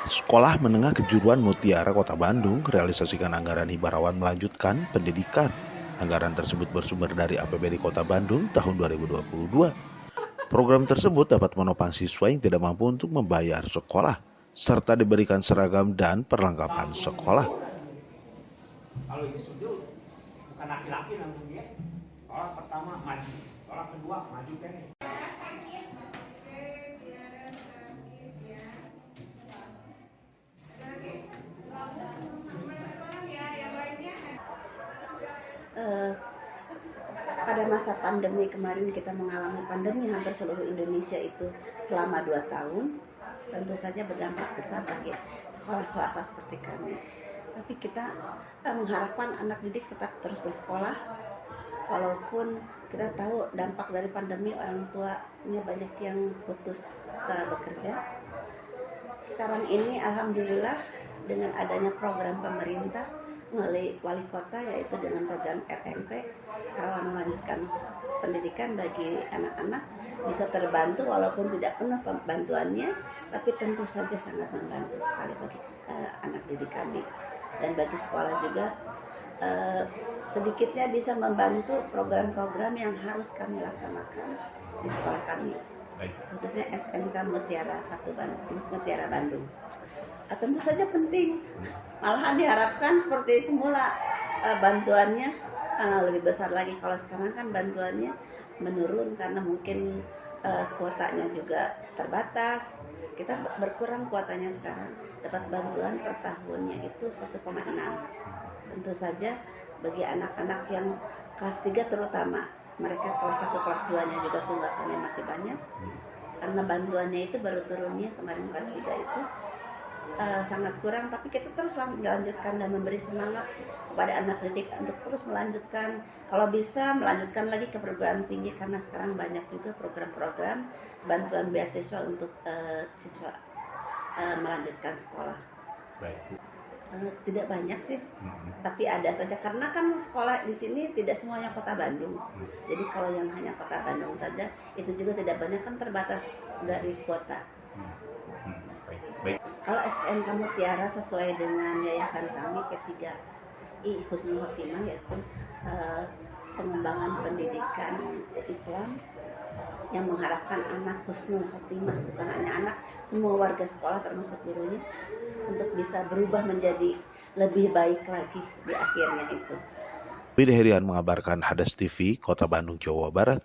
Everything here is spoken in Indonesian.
Sekolah Menengah Kejuruan Mutiara Kota Bandung realisasikan anggaran hibarawan melanjutkan pendidikan. Anggaran tersebut bersumber dari APBD Kota Bandung tahun 2022. Program tersebut dapat menopang siswa yang tidak mampu untuk membayar sekolah, serta diberikan seragam dan perlengkapan sekolah. Kalau ini sujud bukan laki-laki langsung dia. Tolak pertama maju, tolak kedua maju kan. Pada masa pandemi kemarin kita mengalami pandemi hampir seluruh Indonesia itu selama 2 tahun, tentu saja berdampak besar bagi sekolah swasta seperti kami. Tapi kita mengharapkan anak didik tetap terus bersekolah, walaupun kita tahu dampak dari pandemi orang tuanya banyak yang putus bekerja. Sekarang ini alhamdulillah dengan adanya program pemerintah melalui wali kota, yaitu dengan program RMP, Relawan Melanjutkan Pendidikan bagi anak-anak, bisa terbantu walaupun tidak penuh bantuannya, tapi tentu saja sangat membantu sekali bagi anak didik kami. Dan bagi sekolah juga sedikitnya bisa membantu program-program yang harus kami laksanakan di sekolah kami, khususnya SMK Mutiara Bandung. Tentu saja penting, malahan diharapkan seperti semula bantuannya lebih besar lagi. Kalau sekarang kan bantuannya menurun karena mungkin kuotanya juga terbatas. Kita berkurang kuotanya sekarang, dapat bantuan per tahunnya itu 1,6. Tentu saja bagi anak-anak yang kelas 3 terutama, mereka kelas 1, kelas 2-nya juga tunggakannya masih banyak. Karena bantuannya itu baru turunnya kemarin kelas 3 itu sangat kurang, tapi kita terus melanjutkan dan memberi semangat kepada anak didik untuk terus melanjutkan, kalau bisa melanjutkan lagi ke perguruan tinggi, karena sekarang banyak juga program-program bantuan beasiswa untuk siswa melanjutkan sekolah. Tidak banyak sih, tapi ada saja karena kan sekolah di sini tidak semuanya Kota Bandung. Jadi kalau yang hanya Kota Bandung saja itu juga tidak banyak, kan terbatas dari kuota. Kalau SMK Mutiara sesuai dengan yayasan kami P3I Husnul Khotimah, yaitu pengembangan pendidikan Islam yang mengharapkan anak husnul khotimah, bukan hanya anak, semua warga sekolah termasuk gurunya, untuk bisa berubah menjadi lebih baik lagi di akhirnya itu. Widya Herian mengabarkan Hadas TV, Kota Bandung, Jawa Barat.